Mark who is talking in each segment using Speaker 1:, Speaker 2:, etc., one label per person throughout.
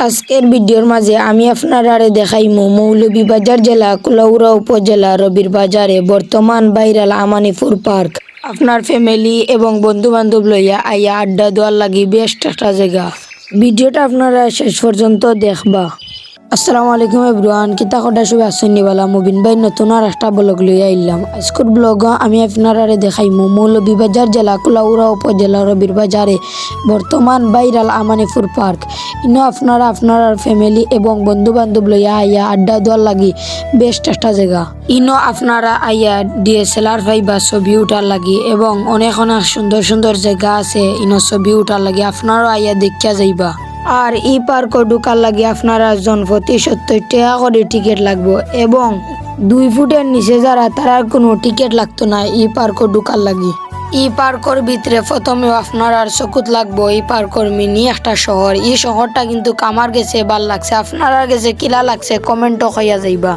Speaker 1: আজকের ভিডিওর মাঝে আমি আপনারারে দেখাইমু মৌলভীবাজার জেলা কুলাউড়া উপজেলা রবির বাজারে বর্তমান ভাইরাল আমানিপুর পার্ক। আপনার ফ্যামিলি এবং বন্ধু বান্ধব লইয়া আইয়া আড্ডা দেওয়ার লাগি বেস্ট একটা জায়গা। ভিডিওটা আপনারা শেষ পর্যন্ত দেখবা। আসসালামু আলাইকুম এভরিওয়ান, কিতা কটা সবাই আসেননিবালা মুবিন ভাই নতুন আর একটা ব্লগ লইয়া আইলাম। আজকের ব্লগ আমি আপনারারে দেখাইমু মৌলভীবাজার জেলা কুলাউড়া উপজেলা রবির বাজারে বর্তমান ভাইরাল আমানিপুর পার্ক। ইনো আপনারা আপনার ফ্যামিলি এবং বন্ধু বান্ধব লইয়া আইয়া আড্ডা দেওয়ার লাগি বেস্ট একটা জায়গা। ইনো আপনারা আইয়া DSLR পাইবা ছবি উঠার লাগি এবং অনেক অনেক সুন্দর সুন্দর জায়গা আছে ইনো ছবি উঠার লাগি। আপনারাও আইয়া দেখিয়া যাইবা। আর এই পার্ক ঢুকার লাগে আপনারা জনপ্রতি 70 টাকা করে টিকিট লাগবে এবং 2 ফুটের নিচে যারা তারার কোনো টিকিট লাগতো না এই পার্ক ঢুকার লাগে। এই পার্কের ভিতরে প্রথমে আপনার চকুত লাগবো এই পার্কের মিনি একটা শহর। এই শহরটা কিন্তু আমার গেছে ভাল লাগছে, আপনারা গেছে কিলা লাগছে কমেন্টও হইয়া যাইবা।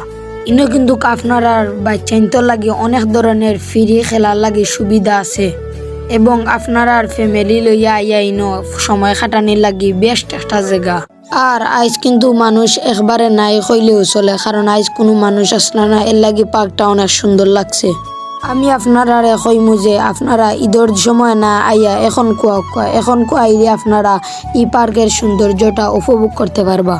Speaker 1: ইনো কিন্তু আপনার বাচ্চাইন্তর লাগে অনেক ধরনের ফ্রি খেলার লাগে সুবিধা আছে এবং আপনার ফ্যামিলি লইয়া আইয়া ইনো সময় কাটানির লাগি বেস্ট একটা জায়গা। আর আইজ কিন্তু মানুষ একবারে নাই কইলেও চলে, কারণ আইজ কোনো মানুষ আসলে না, এর লাগি পার্কটা অনেক সুন্দর লাগছে। আমি আপনারা কইমু যে আপনারা ঈদের সময় না আইয়া এখন আইলে আপনারা এই পার্কের সৌন্দর্যটা উপভোগ করতে পারবা।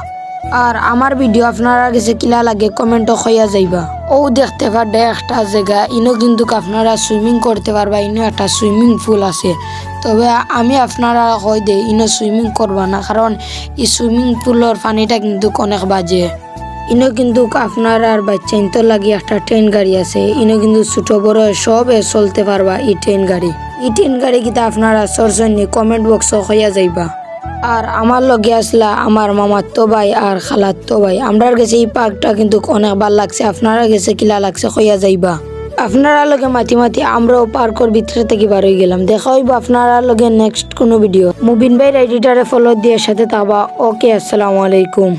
Speaker 1: আর আমার ভিডিও আপনারা কাছে কিলা লাগে কমেন্টও হইয়া যাইবা। ও দেখতে পারবে একটা জায়গা, ইনো কিন্তু আপনারা সুইমিং করতে পারবা। ইনো একটা সুইমিং পুল আছে, তবে আমি আপনারা কই দে ইনো সুইমিং করবা না, কারণ এই সুইমিং পুলের পানিটা কিন্তু অনেক বাজে। ইনো কিন্তু আপনার আর বাচ্চা ইন্তর লাগি একটা ট্রেন গাড়ি আছে, ইনো কিন্তু ছোট বড় সব চলতে পারবা এই ট্রেন গাড়ি। এই ট্রেন গাড়ি কিন্তু আপনারা সরজন্য কমেন্ট বক্স হইয়া যাইবা। আর আমার লগে আসলা আমার মামাতো ভাই আর খালাতো ভাই। আমরার গেছে এই পার্কটা কিন্তু অনেক ভাল লাগছে, আপনারা গেছে কিলা লাগছে হইয়া যাইবা। আপনারা লগে মাতি আমরাও পার্কের ভিতরে থেকে বার হয়ে গেলাম। দেখা হইব আপনারা লগে নেক্সট কোনো ভিডিও। মুবিন ভাই এডিটারে ফলো দিয়ে সাথে থাকবা। ওকে, আসসালামু আলাইকুম।